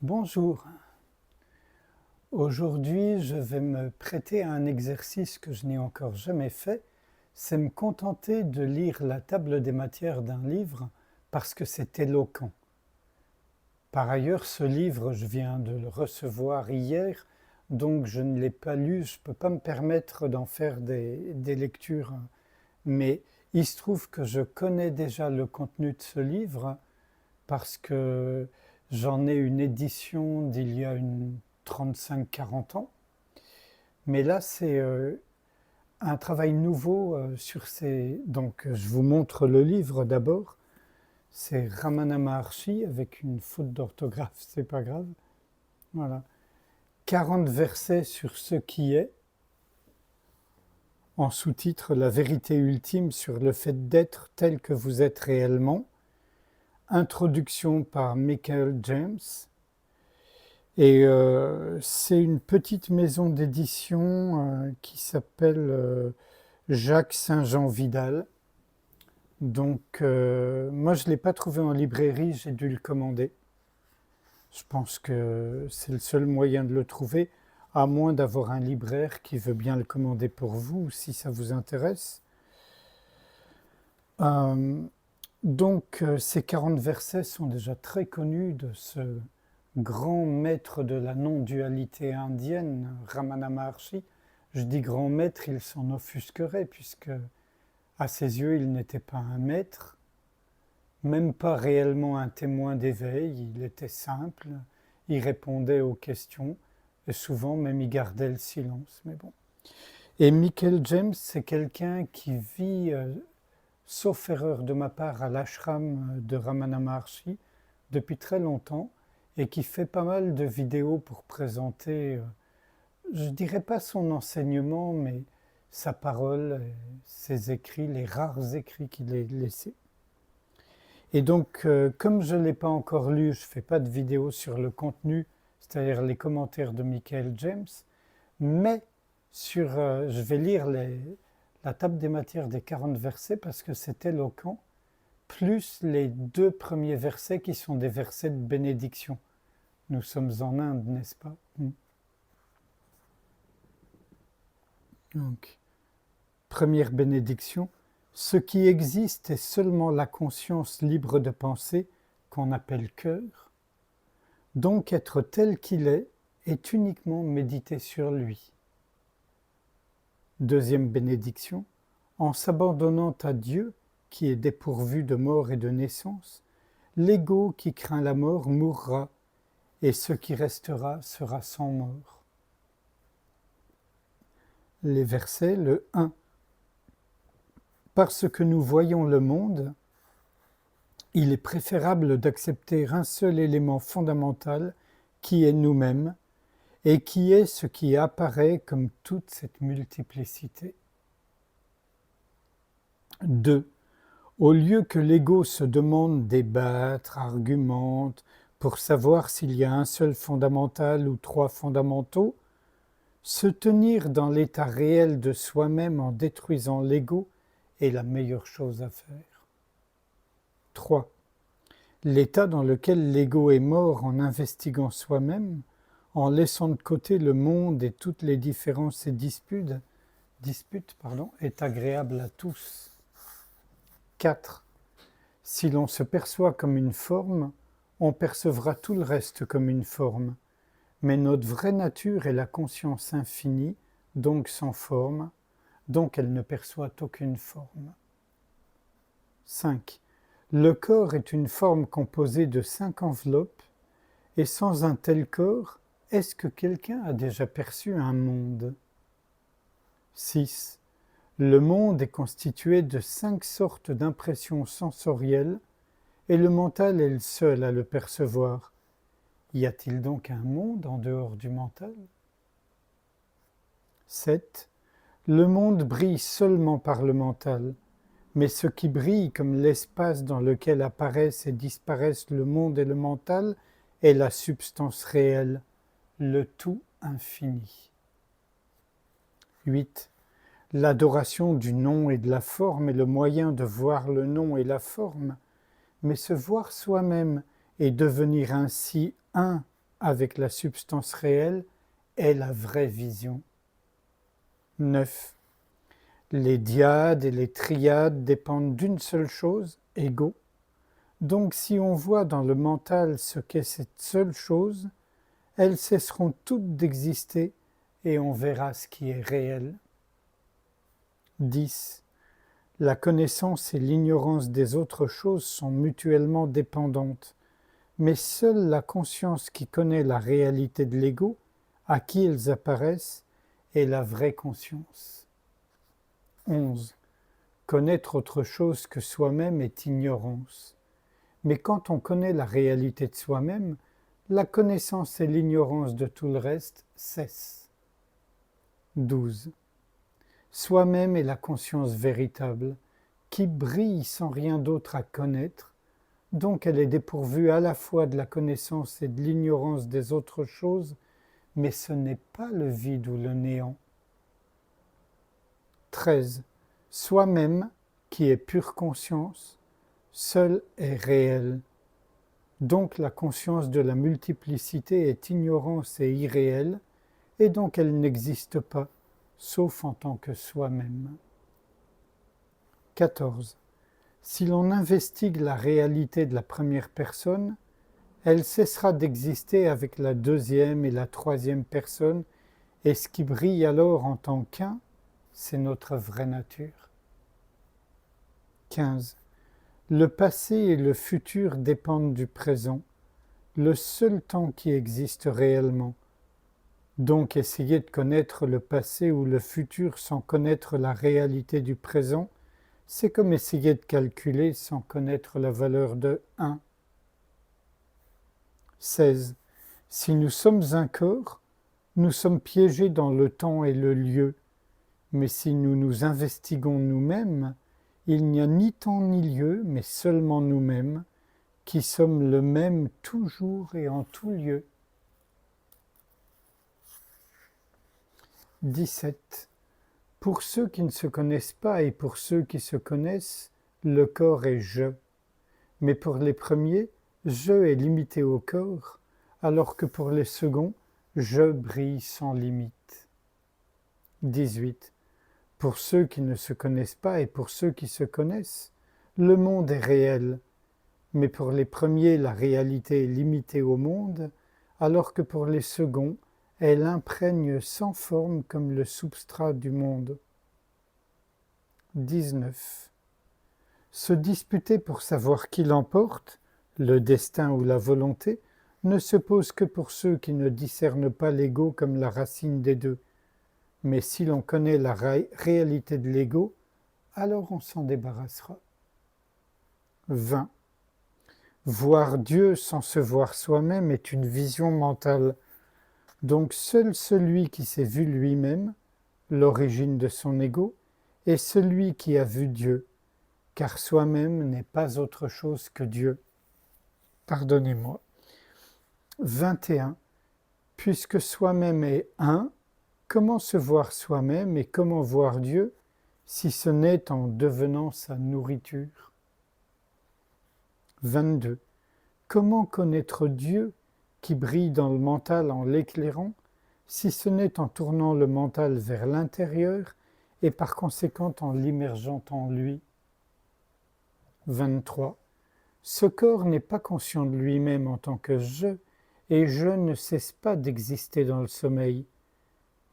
Bonjour. Aujourd'hui, je vais me prêter à un exercice que je n'ai encore jamais fait, c'est me contenter de lire la table des matières d'un livre parce que c'est éloquent. Par ailleurs, ce livre, je viens de le recevoir hier, donc je ne l'ai pas lu, je ne peux pas me permettre d'en faire des lectures, mais il se trouve que je connais déjà le contenu de ce livre parce que j'en ai une édition d'il y a une 35-40 ans. Mais là, c'est un travail nouveau sur ces... Donc, je vous montre le livre d'abord. C'est Ramana Maharshi avec une faute d'orthographe, c'est pas grave. Voilà. 40 versets sur ce qui est. En sous-titre, la vérité ultime sur le fait d'être tel que vous êtes réellement. Introduction par Michael James. Et c'est une petite maison d'édition qui s'appelle Jacques Saint-Jean Vidal. Donc moi je ne l'ai pas trouvé en librairie, j'ai dû le commander. Je pense que c'est le seul moyen de le trouver, à moins d'avoir un libraire qui veut bien le commander pour vous, si ça vous intéresse. Donc ces 40 versets sont déjà très connus de ce grand maître de la non-dualité indienne, Ramana Maharshi. Je dis grand maître, il s'en offusquerait, puisque à ses yeux, il n'était pas un maître, même pas réellement un témoin d'éveil, il était simple, il répondait aux questions, et souvent même il gardait le silence, mais bon. Et Michael James, c'est quelqu'un qui vit, sauf erreur de ma part, à l'ashram de Ramana Maharshi depuis très longtemps, et qui fait pas mal de vidéos pour présenter, je dirais pas son enseignement, mais sa parole, ses écrits, les rares écrits qu'il ait laissés. Et donc, comme je ne l'ai pas encore lu, je ne fais pas de vidéo sur le contenu, c'est-à-dire les commentaires de Michael James, mais je vais lire la table des matières des 40 versets parce que c'est éloquent, plus les 2 premiers versets qui sont des versets de bénédiction. Nous sommes en Inde, n'est-ce pas? Donc, première bénédiction. Ce qui existe est seulement la conscience libre de penser qu'on appelle cœur. Donc être tel qu'il est uniquement méditer sur lui. Deuxième bénédiction. En s'abandonnant à Dieu, qui est dépourvu de mort et de naissance, l'ego qui craint la mort mourra, et ce qui restera sera sans mort. Les versets, le 1. Parce que nous voyons le monde, il est préférable d'accepter un seul élément fondamental qui est nous-mêmes et qui est ce qui apparaît comme toute cette multiplicité. 2. Au lieu que l'ego se demande, débattre, argumente pour savoir s'il y a un seul fondamental ou 3 fondamentaux, se tenir dans l'état réel de soi-même en détruisant l'ego est la meilleure chose à faire. 3. L'état dans lequel l'ego est mort en investiguant soi-même, en laissant de côté le monde et toutes les différences et disputes, est agréable à tous. 4. Si l'on se perçoit comme une forme, on percevra tout le reste comme une forme. Mais notre vraie nature est la conscience infinie, donc sans forme, donc elle ne perçoit aucune forme. 5. Le corps est une forme composée de 5 enveloppes, et sans un tel corps, est-ce que quelqu'un a déjà perçu un monde? 6. Le monde est constitué de 5 sortes d'impressions sensorielles, et le mental est le seul à le percevoir. Y a-t-il donc un monde en dehors du mental? 7. Le monde brille seulement par le mental, mais ce qui brille comme l'espace dans lequel apparaissent et disparaissent le monde et le mental est la substance réelle, le tout infini. 8. L'adoration du nom et de la forme est le moyen de voir le nom et la forme, mais se voir soi-même et devenir ainsi un avec la substance réelle est la vraie vision. 9. Les dyades et les triades dépendent d'une seule chose, ego. Donc si on voit dans le mental ce qu'est cette seule chose, elles cesseront toutes d'exister et on verra ce qui est réel. 10. La connaissance et l'ignorance des autres choses sont mutuellement dépendantes, mais seule la conscience qui connaît la réalité de l'ego, à qui elles apparaissent, est la vraie conscience. 11. Connaître autre chose que soi-même est ignorance. Mais quand on connaît la réalité de soi-même, la connaissance et l'ignorance de tout le reste cessent. 12. Soi-même est la conscience véritable, qui brille sans rien d'autre à connaître, donc elle est dépourvue à la fois de la connaissance et de l'ignorance des autres choses, mais ce n'est pas le vide ou le néant. 13. Soi-même, qui est pure conscience, seul est réel. Donc la conscience de la multiplicité est ignorance et irréelle, et donc elle n'existe pas, sauf en tant que soi-même. 14. Si l'on investigue la réalité de la première personne, elle cessera d'exister avec la deuxième et la troisième personne, et ce qui brille alors en tant qu'un, c'est notre vraie nature. 15. Le passé et le futur dépendent du présent, le seul temps qui existe réellement. Donc essayer de connaître le passé ou le futur sans connaître la réalité du présent, c'est comme essayer de calculer sans connaître la valeur de 1. 16. Si nous sommes un corps, nous sommes piégés dans le temps et le lieu, mais si nous nous investiguons nous-mêmes, il n'y a ni temps ni lieu, mais seulement nous-mêmes, qui sommes le même toujours et en tout lieu. 17. Pour ceux qui ne se connaissent pas et pour ceux qui se connaissent, le corps est je. Mais pour les premiers, je est limité au corps, alors que pour les seconds, je brille sans limite. 18. Pour ceux qui ne se connaissent pas et pour ceux qui se connaissent, le monde est réel. Mais pour les premiers, la réalité est limitée au monde, alors que pour les seconds, elle imprègne sans forme comme le substrat du monde. 19. Se disputer pour savoir qui l'emporte, le destin ou la volonté, ne se pose que pour ceux qui ne discernent pas l'ego comme la racine des deux. Mais si l'on connaît la réalité de l'ego, alors on s'en débarrassera. 20. Voir Dieu sans se voir soi-même est une vision mentale. Donc seul celui qui s'est vu lui-même, l'origine de son ego, est celui qui a vu Dieu, car soi-même n'est pas autre chose que Dieu. Pardonnez-moi. 21. Puisque soi-même est un, comment se voir soi-même et comment voir Dieu, si ce n'est en devenant sa nourriture? 22. Comment connaître Dieu qui brille dans le mental en l'éclairant, si ce n'est en tournant le mental vers l'intérieur et par conséquent en l'immergeant en lui? 23. Ce corps n'est pas conscient de lui-même en tant que je, et je ne cesse pas d'exister dans le sommeil.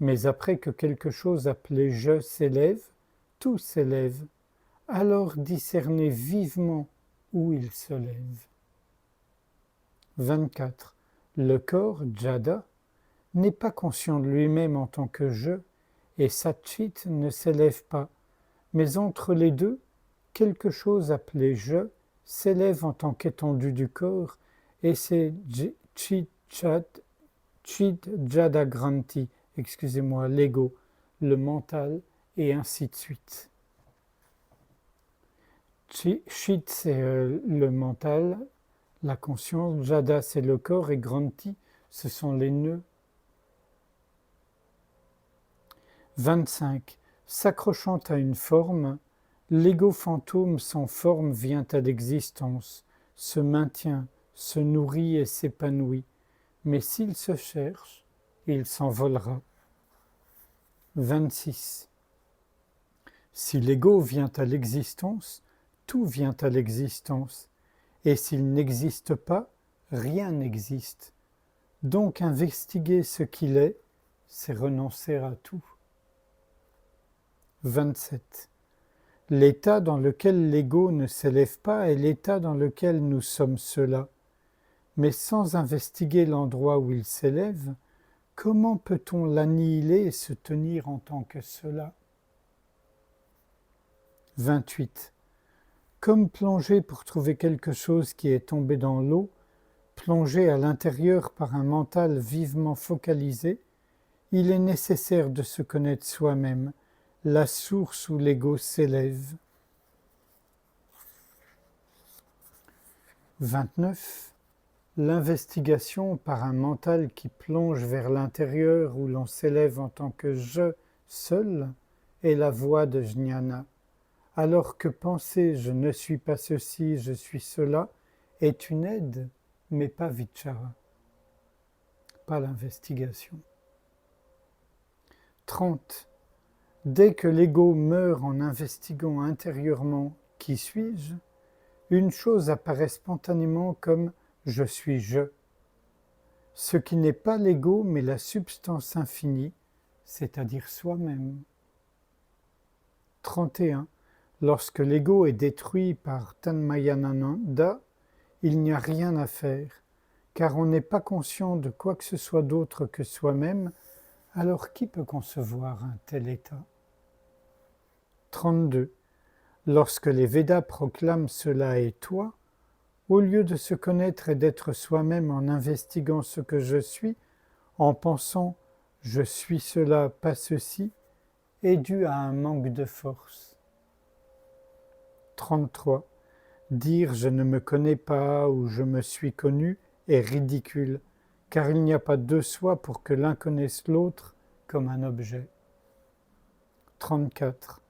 Mais après que quelque chose appelé je s'élève, tout s'élève. Alors discernez vivement où il se lève. 24. Le corps, Jada, n'est pas conscient de lui-même en tant que je, et Satchit ne s'élève pas, mais entre les deux, quelque chose appelé je s'élève en tant qu'étendue du corps, et c'est Chit Jada Granti, l'ego, le mental, et ainsi de suite. Chit, c'est le mental, la conscience, Jada, c'est le corps, et Granti, ce sont les nœuds. 25. S'accrochant à une forme, l'ego fantôme sans forme vient à l'existence, se maintient, se nourrit et s'épanouit, mais s'il se cherche, il s'envolera. 26. Si l'ego vient à l'existence, tout vient à l'existence, et s'il n'existe pas, rien n'existe. Donc investiguer ce qu'il est, c'est renoncer à tout. 27. L'état dans lequel l'ego ne s'élève pas est l'état dans lequel nous sommes cela. Mais sans investiguer l'endroit où il s'élève, comment peut-on l'annihiler et se tenir en tant que cela? 28. Comme plonger pour trouver quelque chose qui est tombé dans l'eau, plonger à l'intérieur par un mental vivement focalisé, il est nécessaire de se connaître soi-même, la source où l'ego s'élève. 29. L'investigation par un mental qui plonge vers l'intérieur où l'on s'élève en tant que je seul est la voie de jnana, alors que penser je ne suis pas ceci, je suis cela est une aide, mais pas vichara, pas l'investigation. 30. Dès que l'ego meurt en investiguant intérieurement qui suis-je, une chose apparaît spontanément comme je suis je. Ce qui n'est pas l'ego mais la substance infinie, c'est-à-dire soi-même. 31. Lorsque l'ego est détruit par Tanmayananda, il n'y a rien à faire, car on n'est pas conscient de quoi que ce soit d'autre que soi-même, alors qui peut concevoir un tel état? 32. Lorsque les Védas proclament cela est toi, au lieu de se connaître et d'être soi-même en investiguant ce que je suis, en pensant je suis cela, pas ceci, est dû à un manque de force. 33. Dire je ne me connais pas ou je me suis connu est ridicule, car il n'y a pas deux soi pour que l'un connaisse l'autre comme un objet. 34.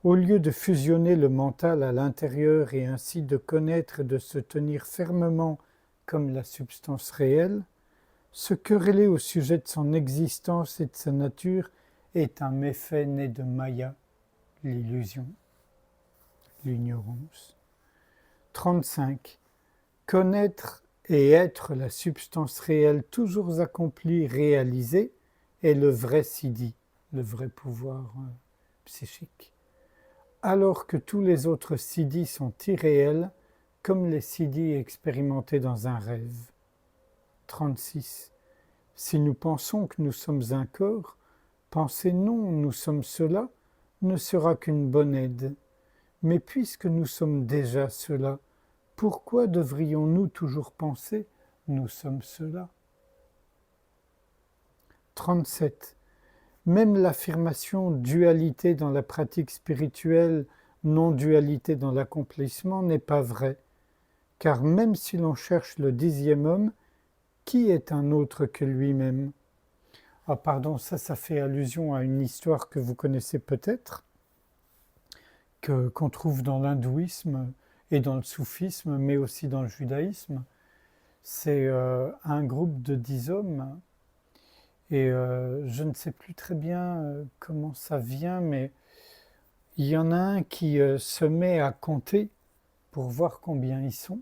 Au lieu de fusionner le mental à l'intérieur et ainsi de connaître et de se tenir fermement comme la substance réelle, se quereller au sujet de son existence et de sa nature est un méfait né de Maya, l'illusion, l'ignorance. 35. Connaître et être la substance réelle toujours accomplie, réalisée, est le vrai siddhi, le vrai pouvoir psychique. Alors que tous les autres siddhis sont irréels, comme les siddhis expérimentés dans un rêve. 36. Si nous pensons que nous sommes un corps, penser non, nous sommes cela, ne sera qu'une bonne aide. Mais puisque nous sommes déjà cela, pourquoi devrions-nous toujours penser nous sommes cela? 37. Même l'affirmation dualité dans la pratique spirituelle, non-dualité dans l'accomplissement n'est pas vraie, car même si l'on cherche le 10e homme, qui est un autre que lui-même? Ah pardon, ça fait allusion à une histoire que vous connaissez peut-être, qu'on trouve dans l'hindouisme et dans le soufisme, mais aussi dans le judaïsme. C'est un groupe de 10 hommes. Et je ne sais plus très bien comment ça vient, mais il y en a un qui se met à compter pour voir combien ils sont.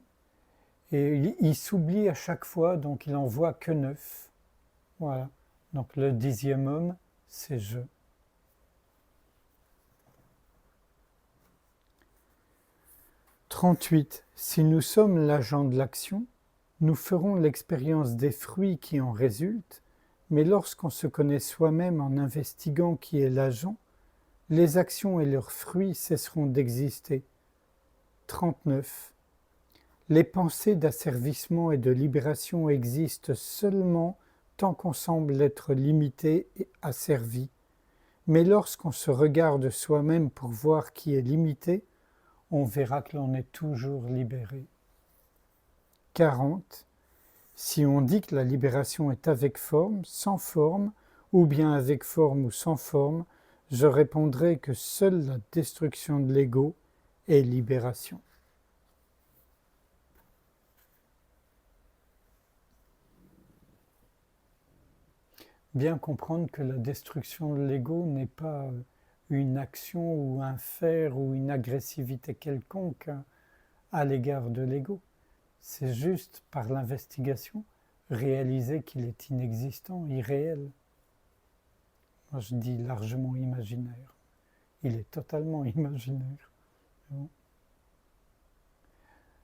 Et il s'oublie à chaque fois, donc il en voit que 9. Voilà. Donc le 10e homme, c'est je. 38. Si nous sommes l'agent de l'action, nous ferons l'expérience des fruits qui en résultent, mais lorsqu'on se connaît soi-même en investiguant qui est l'agent, les actions et leurs fruits cesseront d'exister. 39. Les pensées d'asservissement et de libération existent seulement tant qu'on semble être limité et asservi. Mais lorsqu'on se regarde soi-même pour voir qui est limité, on verra que l'on est toujours libéré. 40. Si on dit que la libération est avec forme, sans forme, ou bien avec forme ou sans forme, je répondrai que seule la destruction de l'ego est libération. bien comprendre que la destruction de l'ego n'est pas une action ou un faire ou une agressivité quelconque à l'égard de l'ego. C'est juste par l'investigation réaliser qu'il est inexistant, irréel. Moi je dis largement imaginaire. Il est totalement imaginaire.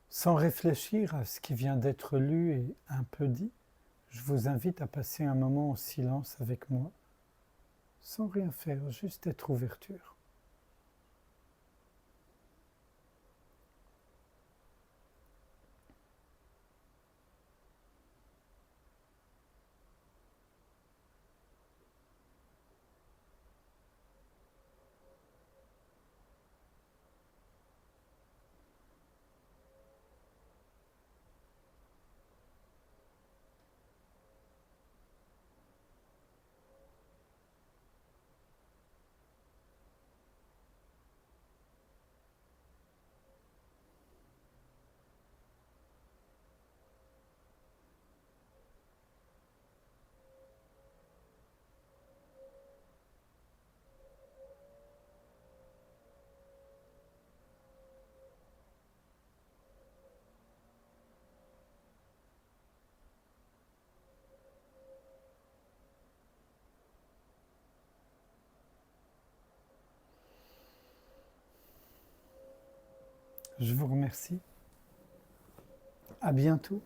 Sans réfléchir à ce qui vient d'être lu et un peu dit, je vous invite à passer un moment en silence avec moi, sans rien faire, juste être ouverture. Je vous remercie. À bientôt.